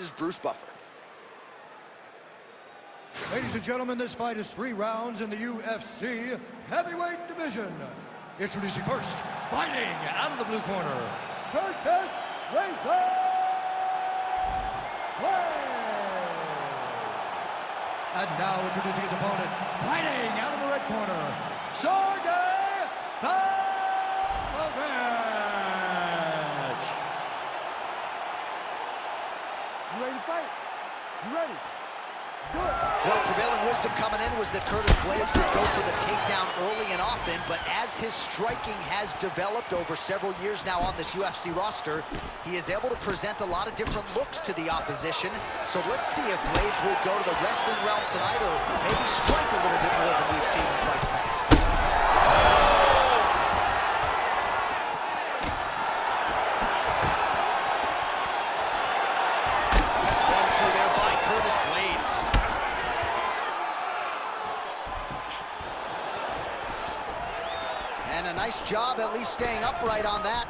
is Bruce Buffer. Ladies and gentlemen, this fight is 3 rounds in the UFC heavyweight division. Introducing first, fighting out of the blue corner, Curtis Blaydes. And now introducing his opponent, fighting out of the red corner, Sergei Pavlovich. You ready to fight? You ready? Well, prevailing wisdom coming in was that Curtis Blaydes would go for the takedown early and often, but as his striking has developed over several years now on this UFC roster, he is able to present a lot of different looks to the opposition. So let's see if Blaydes will go to the wrestling realm tonight or maybe strike a little bit more than we've seen in fights past. Going through there by Curtis Blaydes. And a nice job at least staying upright on that.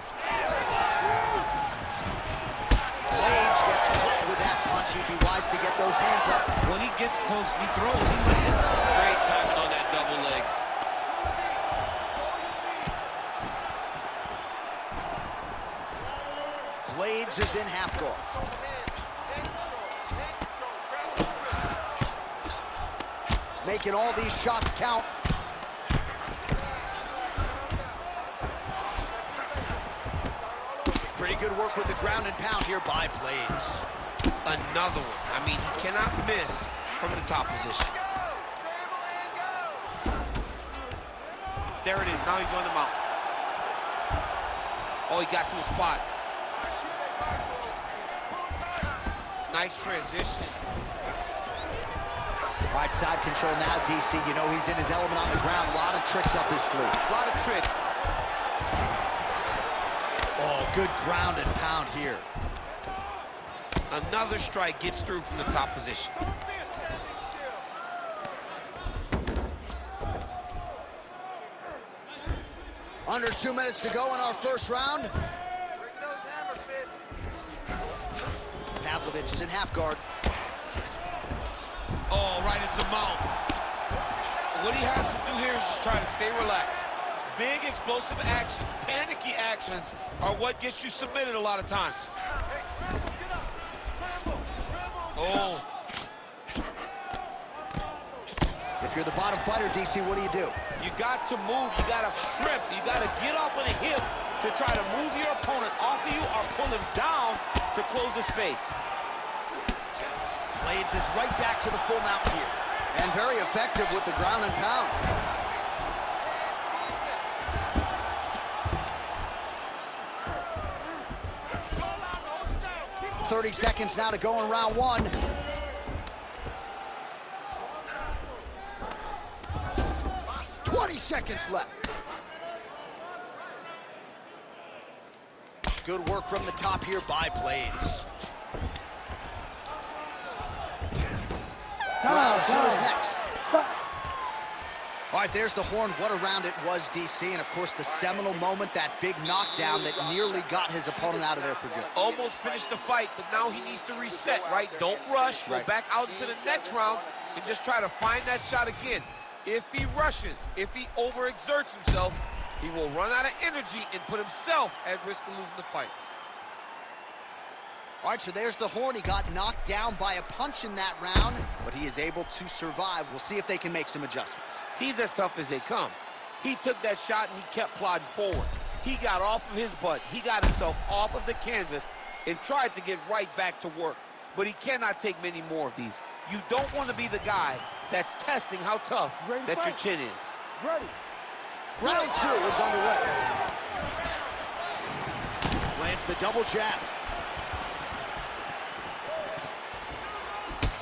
Blaydes gets caught with that punch. He'd be wise to get those hands up. When he gets close, he throws, he lands. Great timing on that double leg. Blaydes is in half guard. Making all these shots count. Pretty good work with the ground and pound here by Blaydes. Another one. I mean, he cannot miss from the top position. There it is. Now he's going to mount. Oh, he got to the spot. Nice transition. All right, side control now, DC. You know he's in his element on the ground. A lot of tricks up his sleeve. A lot of tricks. Oh, good ground and pound here. Another strike gets through from the top position. Under 2 minutes to go in our first round. Pavlovich is in half guard. Oh, right into mount. What he has to do here is just try to stay relaxed. Big explosive actions, panicky actions are what gets you submitted a lot of times. Oh. If you're the bottom fighter, DC, what do you do? You got to move, you got to shrimp, you got to get off on a hip to try to move your opponent off of you or pull him down to close the space. Blaydes is right back to the full mount here. And very effective with the ground and pound. .30 seconds now to go in round 1. Seconds left. Good work from the top here by Blaydes. Round 2 is next. All right, there's the horn. What a round it was, DC. And, of course, the seminal moment, that big knockdown that nearly got his opponent out of there for good. Almost finished the fight, but now he needs to reset, right? Don't rush. Go back out into the next round and just try to find that shot again. If he rushes, if he overexerts himself, he will run out of energy and put himself at risk of losing the fight. All right, so there's the horn. He got knocked down by a punch in that round, but he is able to survive. We'll see if they can make some adjustments. He's as tough as they come. He took that shot and he kept plodding forward. He got off of his butt. He got himself off of the canvas and tried to get right back to work. But he cannot take many more of these. You don't want to be the guy that's testing how tough that your chin is. Ready. Round 2 is underway. Lands the double jab.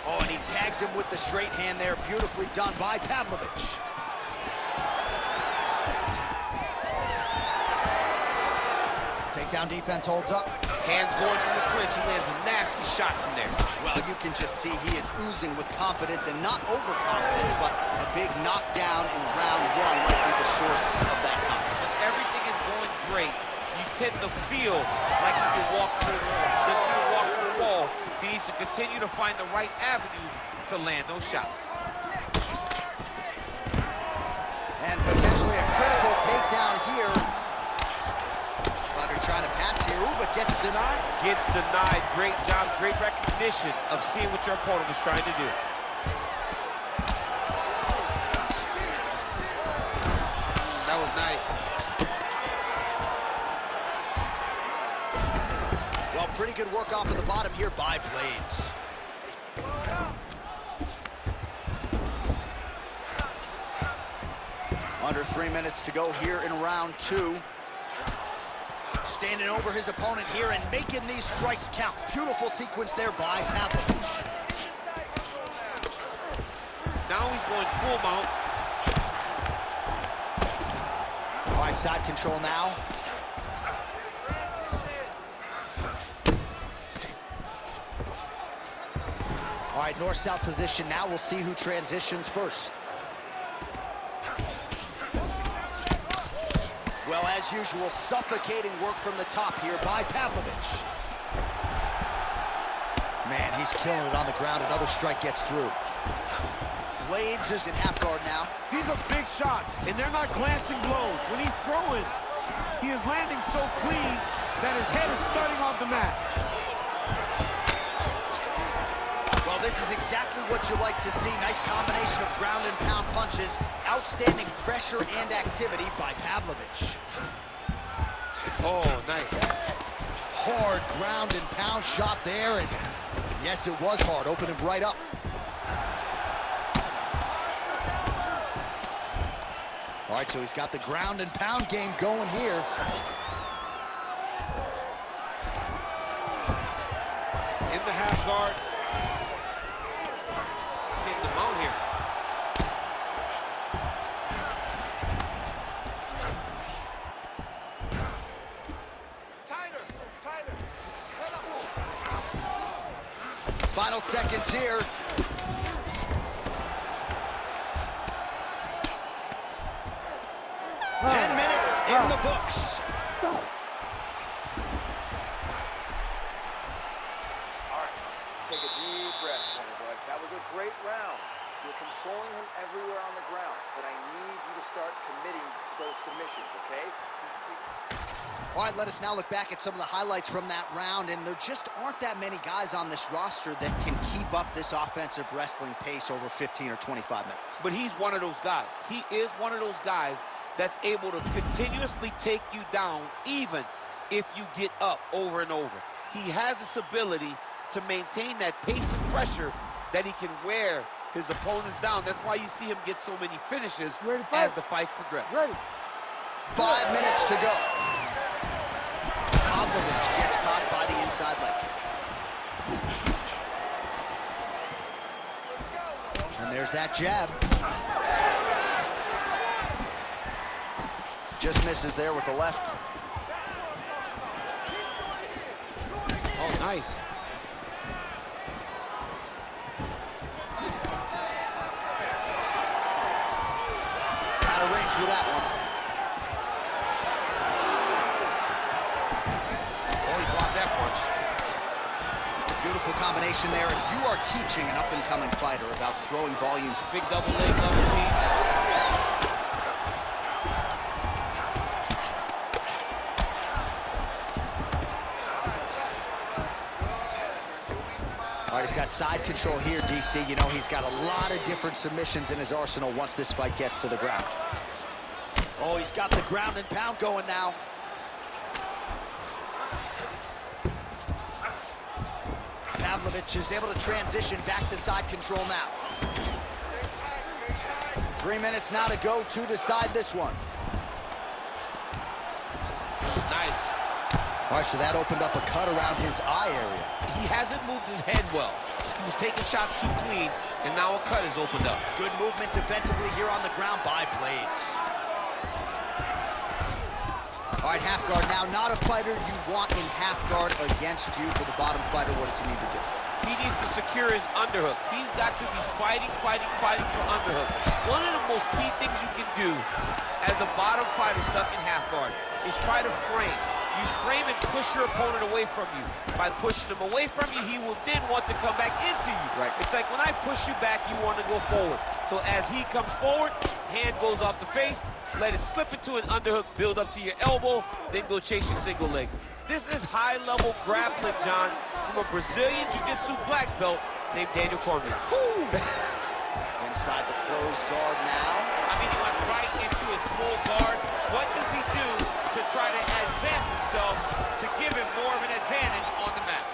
Oh, and he tags him with the straight hand there. Beautifully done by Pavlovich. Takedown defense holds up. Hands going from the clinch. He lands a nasty shot from there. Well, you can just see he is oozing with confidence, and not overconfidence, but a big knockdown in round 1 might be the source of that confidence. Once everything is going great, you tend to feel like you can walk through the wall. well. He needs to continue to find the right avenues to land those shots. And potentially a critical takedown here. Fighter trying to pass here, ooh, but gets denied. Gets denied. Great job, great recognition of seeing what your opponent was trying to do. That was nice. Well, pretty good work off of the bottom here by Blaydes. Under 3 minutes to go here in round 2. Standing over his opponent here and making these strikes count. Beautiful sequence there by Pavlovich. Now he's going full mount. All right, side control now. All right, north-south position now. We'll see who transitions first. Well, as usual, suffocating work from the top here by Pavlovich. Man, he's killing it on the ground. Another strike gets through. Blaydes is in half guard now. These are big shots, and they're not glancing blows. When he's throwing, he is landing so clean that his head is starting off the mat. Well, this is exactly what you like to see. Nice combination of ground and pound punches. Outstanding pressure and activity by Pavlovich. Oh, nice. Hard ground and pound shot there, and yes, it was hard. Opened him right up. All right, so he's got the ground and pound game going here. In the half guard. Getting the mount here. Tighter. Final seconds here. Oh. 10 minutes in the books. Stop. All right, take a deep breath, bud. That was a great round. You're controlling him everywhere on the ground, but I need you to start committing to those submissions, okay? All right, let us now look back at some of the highlights from that round, and there just aren't that many guys on this roster that can keep up this offensive wrestling pace over 15 or 25 minutes. But he's one of those guys. He is one of those guys that's able to continuously take you down even if you get up over and over. He has this ability to maintain that pace and pressure that he can wear his opponents down. That's why you see him get so many finishes as the fight progresses. Ready. 5 minutes to go. Pavlovich gets caught by the inside leg. And there's that jab. Just misses there with the left. Oh, nice. Out of range with that one. Oh, he blocked that punch. Beautiful combination there. If you are teaching an up-and-coming fighter about throwing volumes, Big double leg, double change. all right, he's got side control here, DC. You know, he's got a lot of different submissions in his arsenal once this fight gets to the ground. Oh, he's got the ground and pound going now. Pavlovich is able to transition back to side control now. 3 minutes now to go to decide this one. Nice. All right, so that opened up a cut around his eye area. He hasn't moved his head well. He was taking shots too clean, and now a cut is opened up. Good movement defensively here on the ground by Blaydes. All right, half guard now. Not a fighter you want in half guard against you. For the bottom fighter, what does he need to do? He needs to secure his underhook. He's got to be fighting for underhook. One of the most key things you can do as a bottom fighter stuck in half guard is try to frame. You frame and push your opponent away from you. By pushing him away from you, he will then want to come back into you. Right. It's like when I push you back, you want to go forward. So as he comes forward, hand goes off the face, let it slip into an underhook, build up to your elbow, then go chase your single leg. This is high-level grappling, John, from a Brazilian Jiu-Jitsu black belt named Daniel Cormier. Inside the closed guard now. I mean, he went right into his full guard. What does he do to try to advance himself to give him more of an advantage on the mat?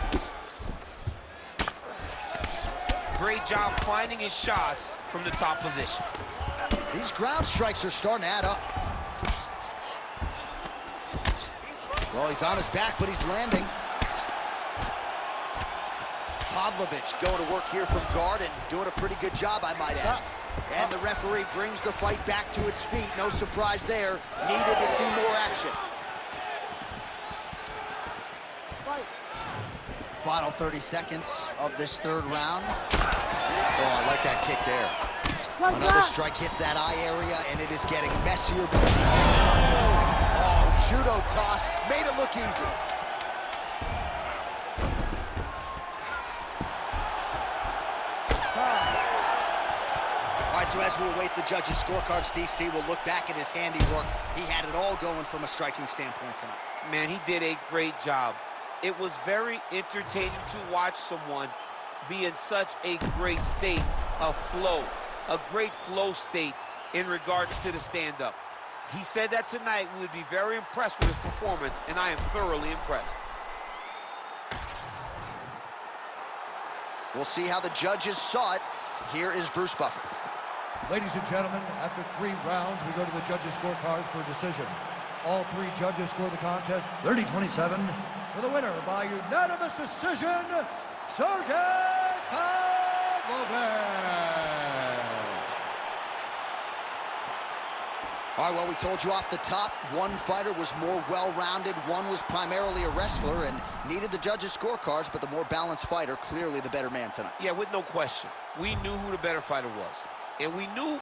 Great job finding his shots from the top position. These ground strikes are starting to add up. Well, he's on his back, but he's landing. Pavlovich going to work here from guard and doing a pretty good job, I might add. And the referee brings the fight back to its feet. No surprise there. Needed to see more action. Final 30 seconds of this third round. Oh, I like that kick there. Another strike hits that eye area, and it is getting messier. Oh, judo toss. Made it look easy. All right, so as we await the judges' scorecards, DC will look back at his handiwork. He had it all going from a striking standpoint tonight. Man, he did a great job. It was very entertaining to watch someone be in such a great state of flow, a great flow state in regards to the stand-up. He said that tonight we would be very impressed with his performance, and I am thoroughly impressed. We'll see how the judges saw it. Here is Bruce Buffer. Ladies and gentlemen, after 3 rounds, we go to the judges' scorecards for a decision. All 3 judges score the contest 30-27. For the winner by unanimous decision, Sergei Pavlovich. All right, well, we told you off the top, one fighter was more well-rounded, one was primarily a wrestler and needed the judges' scorecards, but the more balanced fighter, clearly the better man tonight. Yeah, with no question. We knew who the better fighter was. And we knew